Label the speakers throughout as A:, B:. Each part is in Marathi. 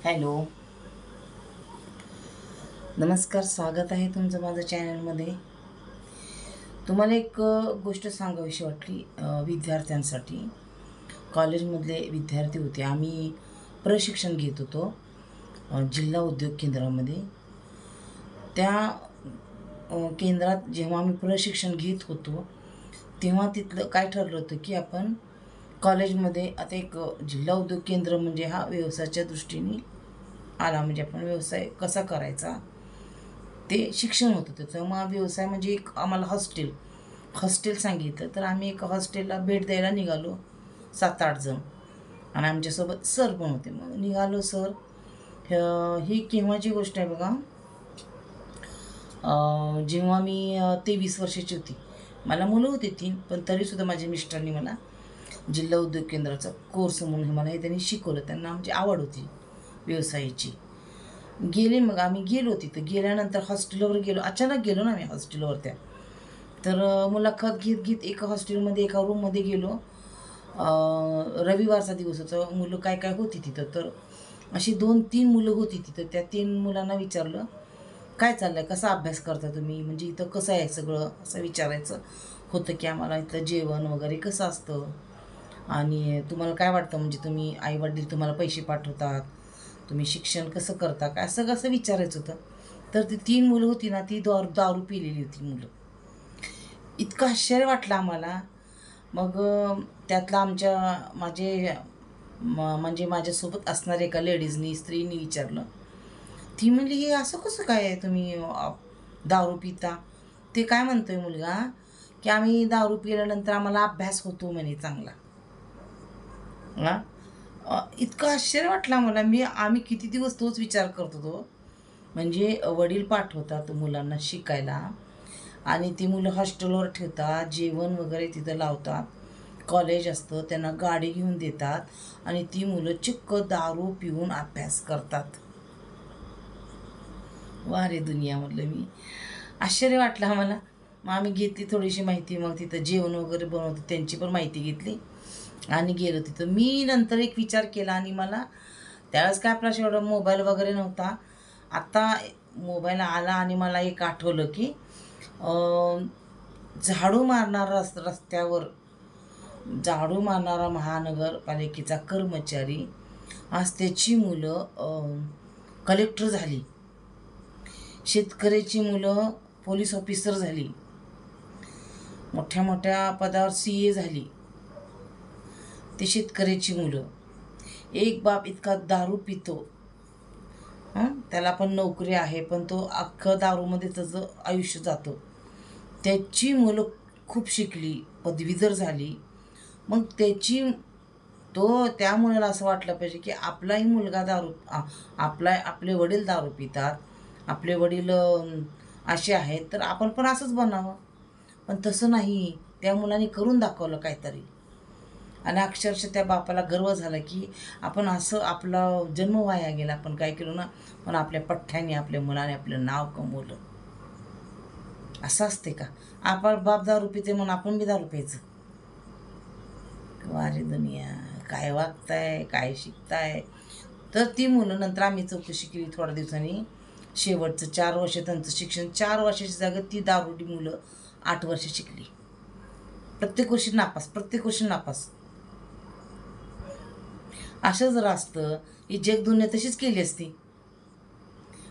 A: हॅलो, नमस्कार. स्वागत आहे तुमचं माझ्या चॅनलमध्ये. तुम्हाला एक गोष्ट सांगावीशी वाटली. विद्यार्थ्यांसाठी कॉलेजमधले विद्यार्थी होते. आम्ही प्रशिक्षण घेत होतो जिल्हा उद्योग केंद्रामध्ये. त्या केंद्रात जेव्हा आम्ही प्रशिक्षण घेत होतो तेव्हा तिथलं काय ठरलं होतं की आपण कॉलेजमध्ये आता एक जिल्हा उद्योग केंद्र म्हणजे हा व्यवसायाच्या दृष्टीने आला, म्हणजे आपण व्यवसाय कसा करायचा ते शिक्षण होतं त्याचं. मग व्यवसाय म्हणजे एक आम्हाला हॉस्टेल सांगितलं, तर आम्ही एका हॉस्टेलला भेट द्यायला निघालो 7-8 जण, आणि आमच्यासोबत सर पण होते. मग निघालो सर. ही केव्हाची गोष्ट आहे बघा. जेव्हा मी 23 वर्षाची होती. मला मुलं होती 3, पण तरीसुद्धा माझ्या मिस्टरांनी मला जिल्हा उद्योग केंद्राचा कोर्स म्हणून मला हे त्यांनी शिकवलं. त्यांना आमची आवड होती व्यवसायाची. गेले, मग आम्ही गेलो तिथं. गेल्यानंतर हॉस्टेलवर गेलो, अचानक गेलो ना आम्ही हॉस्टेलवर त्या. तर मुलाखत घेत घेत एका हॉस्टेलमध्ये एका रूममध्ये गेलो. रविवारचा दिवस होता. मुलं काय काय होती तिथं, तर अशी 2-3 मुलं होती तिथं. त्या 3 मुलांना विचारलं, काय चाललं आहे, कसा अभ्यास करता तुम्ही, म्हणजे इथं कसं आहे सगळं, असं विचारायचं होतं की आम्हाला इथलं जेवण वगैरे कसं असतं, आणि तुम्हाला काय वाटतं, म्हणजे तुम्ही आईवडील तुम्हाला पैसे पाठवतात, तुम्ही शिक्षण कसं करता, काय असं कसं विचारायचं होतं. तर ती 3 मुलं होती ना, ती दारू पिलेली होती मुलं. इतकं आश्चर्य वाटलं आम्हाला. मग त्यातला म्हणजे माझ्यासोबत असणाऱ्या एका स्त्रीनी विचारलं. ती म्हणली, हे असं कसं काय तुम्ही दारू पिता. ते काय म्हणतोय मुलगा, की आम्ही दारू पिल्यानंतर आम्हाला अभ्यास होतो म्हणे चांगला. इतकं आश्चर्य वाटलं मला. आम्ही किती दिवस तोच विचार करत होतो. म्हणजे वडील पाठवतात मुलांना शिकायला, आणि ती मुलं हॉस्टेलवर ठेवतात, जेवण वगैरे तिथं लावतात, कॉलेज असतं, त्यांना गाडी घेऊन देतात, आणि ती मुलं चिक्क दारू पिऊन अभ्यास करतात. वा रे दुनिया, म्हटलं मी. आश्चर्य वाटलं आम्हाला. मग आम्ही घेतली थोडीशी माहिती. मग तिथं जेवण वगैरे बनवतं त्यांची पण माहिती घेतली आणि गेलो तिथं. मी नंतर एक विचार केला, आणि मला त्यावेळेस काय आपला एवढा मोबाईल वगैरे नव्हता. आता मोबाईल आला, आणि मला एक आठवलं की झाडू मारणारा रस्त्यावर झाडू मारणारा महानगरपालिकेचा कर्मचारी, आज त्याची मुलं कलेक्टर झाली, शेतकऱ्याची मुलं पोलीस ऑफिसर झाली, मोठ्या मोठ्या पदावर CA झाली. ते शेतकऱ्याची मुलं. एक बाप इतका दारू पितो, त्याला पण नोकरी आहे, पण तो अख्खं दारूमध्ये त्याचं आयुष्य जातं. त्याची मुलं खूप शिकली, पदवीधर झाली. मग त्या मुलाला असं वाटलं पाहिजे की आपलाही मुलगा आपले वडील दारू पितात, आपले वडील असे आहेत, तर आपण पण असंच बनावं. पण तसं नाही, त्या मुलाने करून दाखवलं काहीतरी. आणि अक्षरशः त्या बापाला गर्व झाला की आपण असं, आपला जन्म वाया गेला, आपण काय केलं ना, पण आपल्या पठ्ठ्याने आपल्या मुलाने आपलं नाव कमवलं. असं असते का? आपण बाप दारू पिते म्हणून आपण बी दारू प्यायचं? वारे दुनिया, काय वागताय, काय शिकताय. तर ती मुलं, नंतर आम्ही चौकशी केली थोड्या दिवसांनी. शेवटचं 4 वर्ष त्यांचं शिक्षण, 4 वर्षाची जागा ती दारुडी मुलं 8 वर्ष शिकली. प्रत्येक वर्षी नापास. असं जर असतं, ही जगदुनिया तशीच केली असती.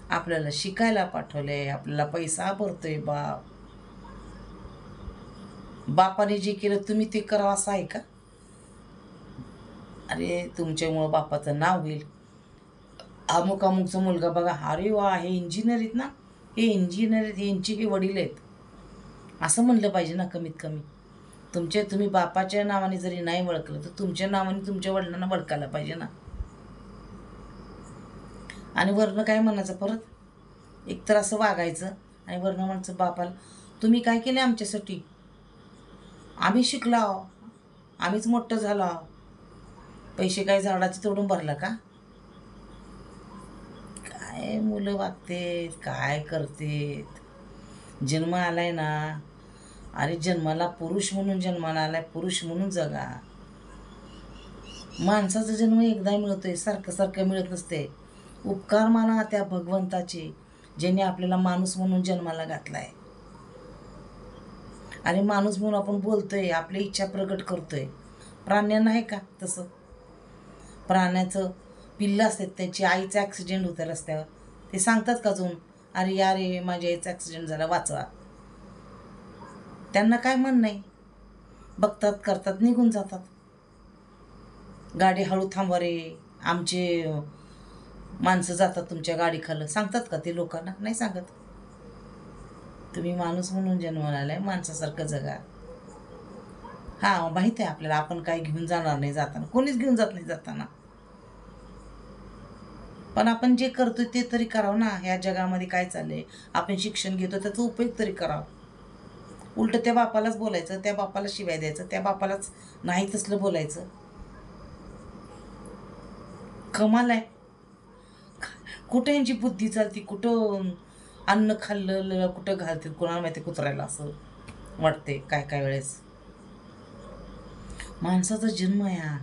A: आपल्याला शिकायला पाठवलंय, आपल्याला पैसा भरतोय बापाने जे केलं तुम्ही ते करा, असं आहे का? अरे, तुमच्यामुळं बापाचं नाव होईल. अमुकचा मुलगा बघा, अरे वा, हे इंजिनियर आहेत ना, हे इंजिनियर आहेत, यांची हे वडील आहेत, असं म्हणलं पाहिजे ना. कमीत कमी तुम्ही बापाच्या नावाने जरी नाही ओळखलं, तर तुमच्या नावाने तुमच्या वडिलांना ओळखायला पाहिजे ना. आणि वरनं काय म्हणायचं परत, एकतर असं वागायचं, आणि वरनं म्हणायचं बापाला, तुम्ही काय केले आमच्यासाठी, आम्ही शिकला, आम्हीच मोठं झालो, पैसे काय झाडाचे तोडून भरला का? काय मुलं वागतेत, काय करतेत. जन्म आलाय ना, अरे जन्माला पुरुष म्हणून जन्माला आलाय, पुरुष म्हणून जगा. माणसाचा जन्म एकदा मिळतोय, सारखं सारखं मिळत नसते. उपकार माना त्या भगवंताचे, ज्याने आपल्याला माणूस म्हणून जन्माला घातला आहे. आणि माणूस म्हणून आपण बोलतोय, आपली इच्छा प्रकट करतोय. प्राण्यांना आहे का तसं? प्राण्याचं पिल्लं असतात, त्याची आईचा ॲक्सिडेंट होतं रस्त्यावर, ते सांगतात का जाऊन, अरे या रे माझ्या आईचा ॲक्सिडेंट झाला, वाचवा. त्यांना काय म्हण नाही, बघतात, करतात, निघून जातात. गाडी हळू थांबवा रे, आमचे माणसं जातात तुमच्या गाडीखालं, सांगतात का ते लोकांना? नाही सांगत. तुम्ही माणूस म्हणून जन्माला आलाय, माणसासारखं जगा. हा माहीत आहे आपल्याला, आपण काय घेऊन जाणार नाही जाताना, कोणीच घेऊन जात नाही जाताना. पण आपण जे करतोय ते तरी करावं ना. ह्या जगामध्ये काय चाललंय, आपण शिक्षण घेतो त्याचा उपयोग तरी करावा. उलट त्या बापालाच बोलायचं, त्या बापाला शिवाय द्यायचं, त्या बापालाच नाही तसलं बोलायचं. कमाल आहे. कुठं यांची बुद्धी चालती, कुठं अन्न खाल्लं कुठं घालते कोणाला माहिती, कुत्रायला असं वाटते काय काय वेळेस. माणसाचा जन्म आहे हा,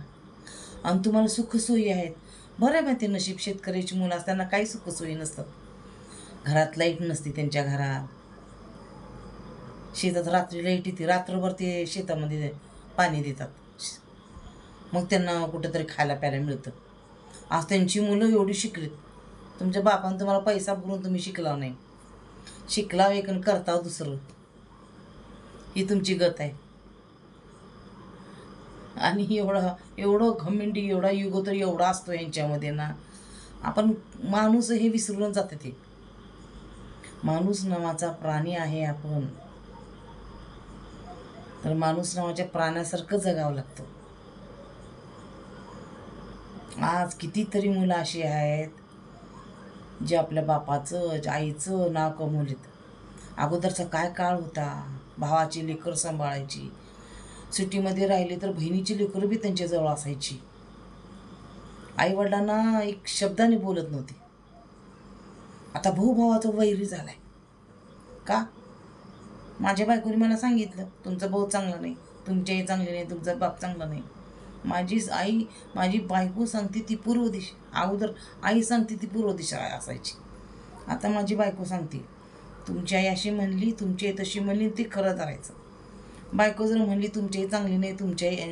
A: आणि तुम्हाला सुखसोयी आहेत. बरं माहिती नशीब शेतकऱ्याची मुलं असताना काही सुखसोयी नसतात. घरात लाईट नसते त्यांच्या घरात, शेतात रात्री लाईट येते, रात्रभर ते शेतामध्ये पाणी देतात, मग त्यांना कुठंतरी खायला प्यायला मिळतं. आज त्यांची मुलं एवढी शिकलीत, तुमच्या बापानं तुम्हाला पैसा भरून तुम्ही शिकलाव नाही, शिकलाव एक आणि करताव दुसरं, ही तुमची गत आहे. आणि एवढं घमेंडी, एवढा युग तर एवढा असतो यांच्यामध्ये ना, आपण माणूस हे विसरून जाते. ते माणूस नावाचा प्राणी आहे आपण, तर माणूस नावाच्या प्राण्यासारखं जगावं लागतं. आज कितीतरी मुलं अशी आहेत जे आपल्या बापाचं आईचं नाव कमवलेत. अगोदरचा काय काळ होता, भावाची लेकर सांभाळायची, सिटीमध्ये राहिले तर बहिणीची लेकरं बी त्यांच्याजवळ असायची, आईवडिलांना एक शब्दाने बोलत नव्हते. आता भाऊ भावाचा वैरी झालाय का? माझ्या बायकोने मला सांगितलं, तुमचा भाऊ चांगला नाही, तुमची आई चांगली नाही, तुमचा बाप चांगला नाही. माझी बायको सांगते ती पूर्व दिशा, अगोदर आई सांगते ती पूर्व दिशा असायची, आता माझी बायको सांगते तुमची आई अशी म्हणली, तुमची आई तशी म्हणली, ती खरं धरायचं. बायको जर म्हणली तुमची आई चांगली नाही, तुमची आई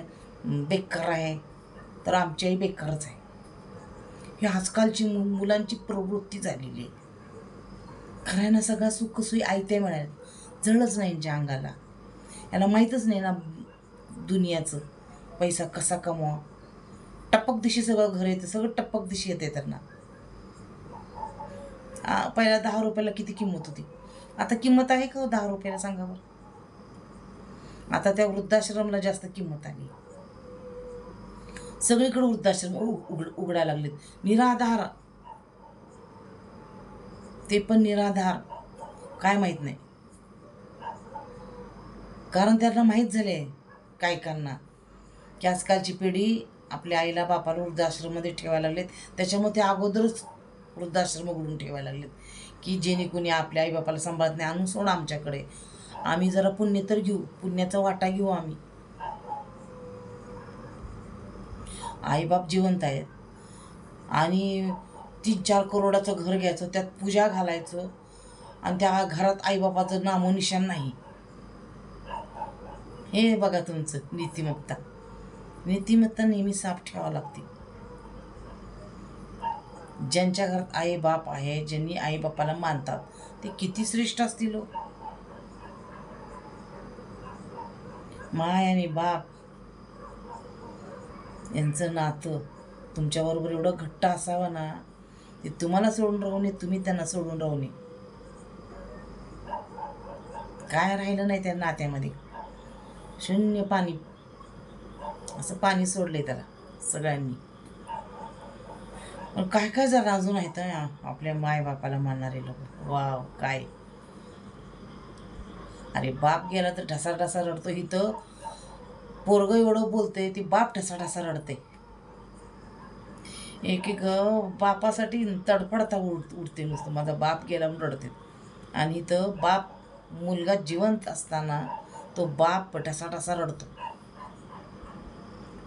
A: बेकार आहे, तर आमची आई बेकारच आहे. ही आजकालची मुलांची प्रवृत्ती झालेली आहे. खऱ्यानं सगळा सुखसोयी आयत्या मिळाल्या, जळच नाही यांच्या अंगाला. याला माहीतच नाही ना दुनियाचं, पैसा कसा कमवा. टपक दिशी सगळं घर येतं, सगळं टपक दिशी येते त्यांना. पहिला 10 रुपयाला किती किंमत होती, आता किंमत आहे का 10 रुपयाला, सांगा बरं. आता त्या वृद्धाश्रमला जास्त किंमत आली, सगळीकडे वृद्धाश्रम उघडायला लागलेत. निराधार, ते पण निराधार, काय माहीत नाही. कारण त्यांना माहीत झाले काय करणार, की आजकालची पिढी आपल्या आईला बापाला वृद्धाश्रममध्ये ठेवायला लागलेत. त्याच्यामुळे ते अगोदरच वृद्धाश्रम उघडून ठेवायला लागलेत, की जेणे कोणी आपल्या आईबापाला सांभाळत नाही, आणून सोडा आमच्याकडे, आम्ही जरा पुण्य तर घेऊ, पुण्याचा वाटा घेऊ आम्ही. आईबाप जिवंत आहेत आणि 3-4 करोडाचं घर घ्यायचं, त्यात पूजा घालायचं, आणि त्या घरात आईबापाचं नामोनिशाण नाही. हे बघा तुमचं नीतिमत्ता. नीतिमत्ता नेहमी साफ ठेवावं लागते. ज्यांच्या घरात आई बाप आहे, ज्यांनी आई बापाला मानतात, ते किती श्रेष्ठ असतील हो. माय आणि बाप यांचं नातं तुमच्याबरोबर एवढं घट्ट असावं ना, ते तुम्हाला सोडून राहू नये, तुम्ही त्यांना सोडून राहू नये. काय राहिलं नाही त्या नात्यामध्ये, शून्य पाणी, असं पाणी सोडलंय त्याला सगळ्यांनी. पण काय काय जरा अजून आहेत आपल्या मायबापाला मानणारे लोक. वाव काय, अरे बाप गेला तर ढसा ढसा रडतो, इथं पोरग एवढं बोलतंय, ती बाप ढसा ढसा रडते. एक एक बापासाठी तडफडता उठते नुसतं, माझा बाप गेला म्हणून रडते. आणि इथं बाप, मुलगा जिवंत असताना तो बाप ढसा ढसा रडतो.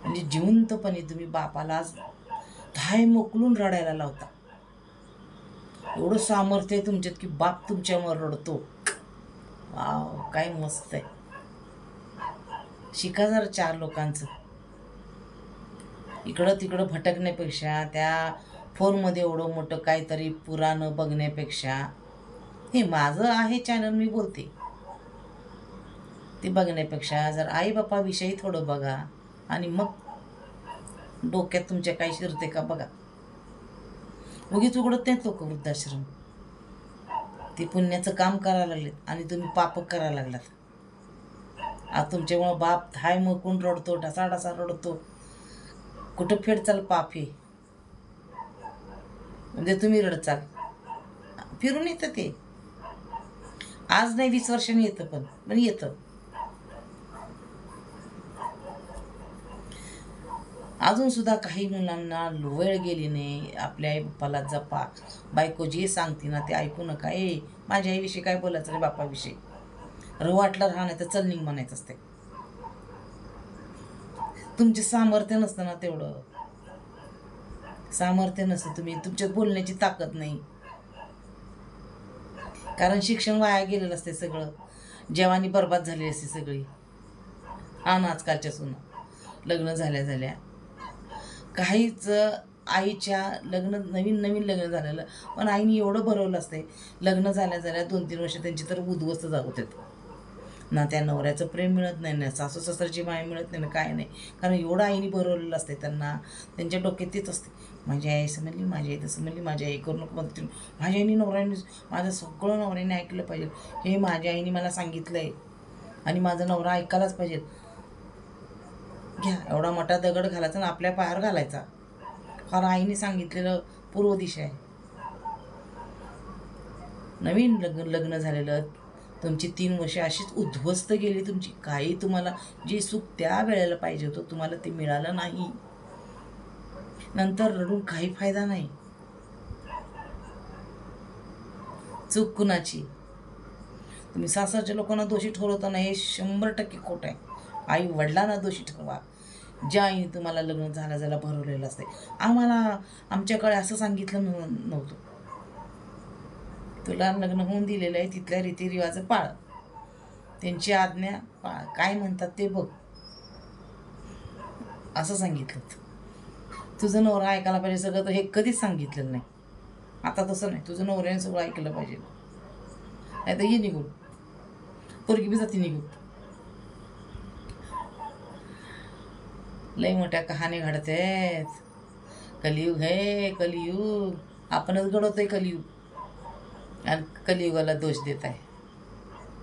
A: म्हणजे जिवंतपणे तुम्ही बापाला धाय मोकलून रडायला लावता. एवढं सामर्थ्य आहे तुमच्यात की बाप तुमच्यावर रडतो. वाव, काय मस्त आहे. शिका जरा 4 लोकांचं. इकडं तिकडं भटकण्यापेक्षा, त्या फोनमध्ये एवढं मोठं काहीतरी पुराणं बघण्यापेक्षा, हे माझं आहे चॅनल, मी बोलते, ते बघण्यापेक्षा जर आई बापाविषयी थोडं बघा आणि मग डोक्यात तुमच्या काही शिरते का बघा. उगीच उघडत नाहीत लोक वृद्धाश्रम. ते पुण्याचं काम करायला लागलेत आणि तुम्ही पाप करायला लागलात. आज तुमच्यामुळं बाप हाय मकून रडतो, ढसाढसा रडतो. कुठं फेडचाल पाप हे, म्हणजे तुम्ही रडचाल. फिरून येतं ते. आज नाही 20 वर्षांनी येतं, पण येतं. अजून सुद्धा काही मुलांना वेळ गेली नाही. आपल्या आई बाप्पाला जपा. बायको जे सांगते ना ते ऐकू नका. माझ्या आईविषयी काय बोलायचं रे बापाविषयी, वाटलं राहा, नाही तर चल निघ म्हणायचं असते. तुमचे सामर्थ्य नसतं ना, तेवढं सामर्थ्य नसतं. तुमच्यात बोलण्याची ताकद नाही, कारण शिक्षण वाया गेलेलं असते सगळं. जवानी बरबाद झाली असते सगळी. हा ना, आजकालच्या सुना लग्न झाल्या काहीच आईच्या नवीन लग्न झालेलं, पण आईने एवढं भरवलं असते. लग्न झाल्या 2-3 वर्ष त्यांची तर उद्ध्वस्त जात होते ना. त्या नवऱ्याचं प्रेम मिळत नाही ना, सासू सासऱ्याची माया मिळत नाही ना, काय नाही. कारण एवढं आईने भरवलेलं असते त्यांना. त्यांच्या डोक्यात तेच असते, माझी आई असं म्हणली, माझी आई तसं म्हणली, माझी आई करू नको म्हणते. माझ्या आईने माझं सगळं नवऱ्याने ऐकलं पाहिजे. हे माझ्या आईने मला सांगितलं आहे आणि माझा नवरा ऐकायलाच पाहिजे. घ्या, एवढा मोठा दगड घालायचा आणि आपल्या पायावर घालायचा. कारण आईने सांगितलेलं पूर्व दिशा आहे. नवीन लग्न झालेलं, तुमची 3 वर्ष अशीच उद्ध्वस्त गेली तुमची. काही तुम्हाला जे सुख त्या वेळेला पाहिजे होतं तुम्हाला ते मिळालं नाही. नंतर रडून काही फायदा नाही. चूक कुणाची? तुम्ही सासरच्या लोकांना दोषी ठरवता ना, हे 100% खोटं आहे. आई वडिलांना दोषी ठरवा. ज्या आईने तुम्हाला लग्न झाल्या भरवलेलं असते. आम्हाला आमच्याकडे असं सांगितलं नव्हतं, तुला लग्न होऊन दिलेलं आहे, तिथल्या रीतिरिवाज पाळ, त्यांची आज्ञा पाळ, काय म्हणतात ते बघ, असं सांगितलं. तुझं नवरा ऐकायला पाहिजे सगळं, तर हे कधीच सांगितलेलं नाही. आता तसं नाही, तुझं नवऱ्याने सगळं ऐकलं पाहिजे. नाही तर ये निघून, पोरगी बी जाती निघून. लई मोठ्या कहाणी घडतात. कलियुग है, कलियुग. आपणच घडवतोय कलियुग आणि कलियुगाला दोष देत आहे.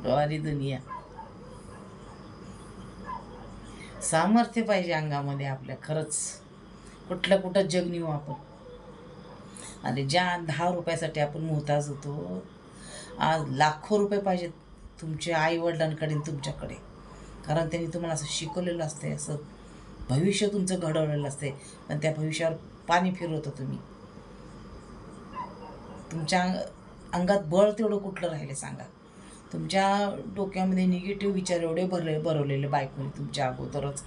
A: गवारी दुनिया. सामर्थ्य पाहिजे अंगामध्ये आपल्या. खरंच कुठं जग नेऊ आपण. आणि ज्या 10 रुपयासाठी आपण मोहताज होतो, आज लाखो रुपये पाहिजेत तुमच्या आईवडिलांकडे तुमच्याकडे. कारण त्यांनी तुम्हाला असं शिकवलेलं असते, असं भविष्य तुमचं घडवलेलं असते, पण त्या भविष्यावर पाणी फिरवता तुम्ही. तुमच्या अंगात बळ तेवढं कुठलं राहिले सांगा. तुमच्या डोक्यामध्ये निगेटिव्ह विचार एवढे भरवलेले बायकोने तुमच्या अगोदरच.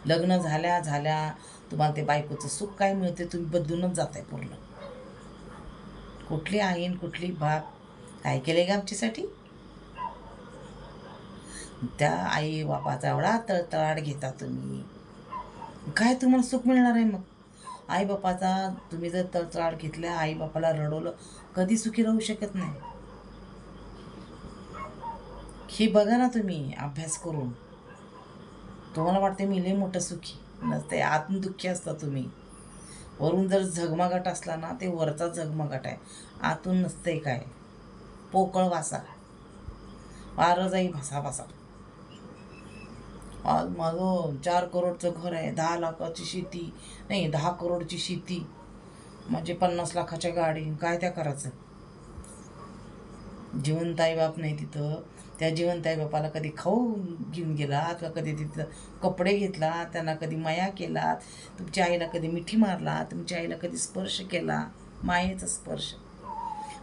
A: लग्न झाल्या तुम्हाला ते बायकोचं सुख काय मिळते तुम्ही बदलूनच जाताय पूर्ण. कुठली आईन कुठली बाप काय केले का आमच्यासाठी? त्या आई बापाचा एवढा तळतळाट घेता तुम्ही, काय तुम्हाला सुख मिळणार आहे मग? आई बापाचा तुम्ही जर तळतळाट घेतल्या, आई बापाला रडवलं, कधी सुखी राहू शकत नाही. ही बघा ना तुम्ही अभ्यास करून. तुम्हाला वाटते मी लई मोठं सुखी नसते, आतून दुःखी असता तुम्ही. वरून जर झगमगाट असला ना, ते वरचा झगमगाट आहे, आतून नसते काय. पोकळ वासा, वारं जाई भासा. आज माझं 4 करोडचं घर आहे, 10 लाखाची शेती, नाही 10 करोडची शेती, म्हणजे 50 लाखाच्या गाडी, काय त्या करायचं? जिवंत आई बाप नाही तिथं. त्या जिवंत आई बापाला कधी खाऊ घेऊन गेलात का? कधी तिथं कपडे घेतला? त्यांना कधी माया केलात? तुमच्या आईला कधी मिठी मारला? तुमच्या आईला कधी स्पर्श केला? मायेचा स्पर्श.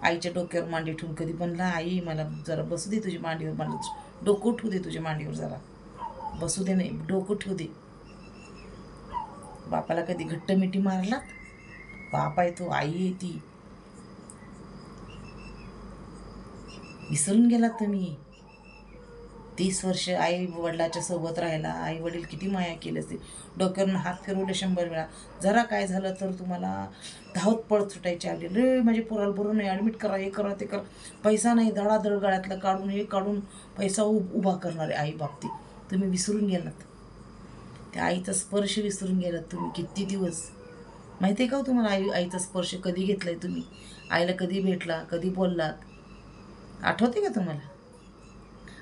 A: आईच्या डोक्यावर मांडी ठेवून कधी म्हणला, आई मला जरा बसू दे तुझी मांडीवर, मला डोकं ठेवू दे तुझ्या मांडीवर, जरा बसू दे, नाही डोकं ठेवू दे. बापाला कधी घट्ट मिठी मारलात? बाप आहे तो, आई आहे ती. विसरून गेलात तुम्ही. 30 वर्ष आई वडिलाच्या सोबत राहायला, आई वडील किती माया केली असते, डोक्यावरून हात फिरवले 100 वेळा. जरा काय झालं तर तुम्हाला धावत पळत सुटायची आली, रे माझे पोराला बरं नाही, ॲडमिट करा, हे करा ते करा. पैसा नाही, धडाधड गळ्यातलं काढून हे काढून पैसा उभा करणारे आई बाबतीत. तुम्ही विसरून गेलात. त्या आईचा स्पर्श विसरून गेलात तुम्ही. किती दिवस माहिती आहे का हो तुम्हाला आईचा स्पर्श कधी घेतला आहे तुम्ही? आईला कधी भेटला, कधी बोललात? आठवते का तुम्हाला?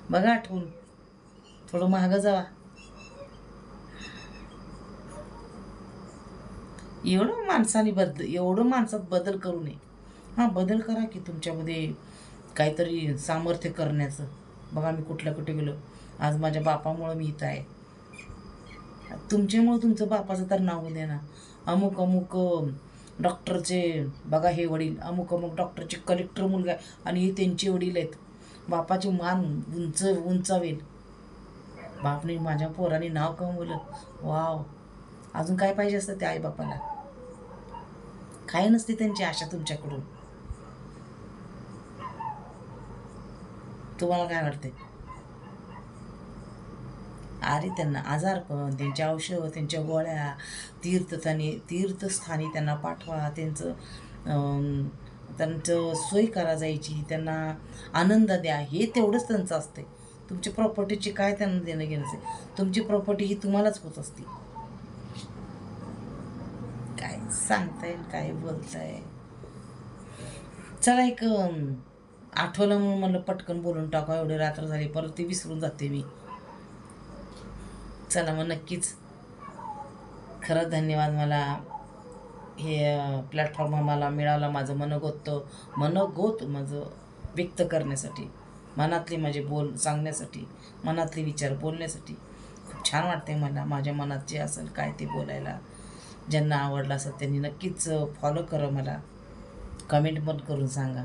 A: बघा आठवून, थोडं मागं जावा. एवढं माणसात बदल करू नये. हां, बदल करा की तुमच्यामध्ये काहीतरी सामर्थ्य करण्याचं. बघा मी कुठे गेलो, आज माझ्या बापामुळं मी इथं आहे. तुमच्यामुळं तुमचं बापाचं तर नाव द्या ना. अमुक अमुक डॉक्टरचे बघा हे वडील, अमुक अमुक डॉक्टरचे कलेक्टर मुलगा आहे आणि हे त्यांचे वडील आहेत. बापाचे मान उंचावेल. बापने माझ्या पोराने नाव कमवलं. वाव, अजून काय पाहिजे असतं त्या आईबापाला? काय नसते त्यांची आशा तुमच्याकडून. तुम्हाला काय वाटते? अरे त्यांना आजारपण, त्यांचे औषध, त्यांच्या गोळ्या, तीर्थस्थानी त्यांना पाठवा. त्यांचं सोय करा जायची, त्यांना आनंद द्या. हे तेवढंच त्यांचं असते. तुमची प्रॉपर्टीची काय त्यांना देणं घेणं असेल? तुमची प्रॉपर्टी ही तुम्हालाच होत असते. काय सांगताय, काय बोलताय? चला, एक आठवलं म्हणून मला पटकन बोलून टाका. एवढी रात्र झाली, परत ते विसरून जाते मी. चला मग, नक्कीच खरंच धन्यवाद. मला हे प्लॅटफॉर्म मला मिळाला माझं मनोगत माझं व्यक्त करण्यासाठी, मनातले माझे बोल सांगण्यासाठी, मनातले विचार बोलण्यासाठी. खूप छान वाटते मला. माझ्या मनात जे असेल काय ते बोलायला. ज्यांना आवडलं असेल त्यांनी नक्कीच फॉलो करा मला. कमेंट पण करून सांगा.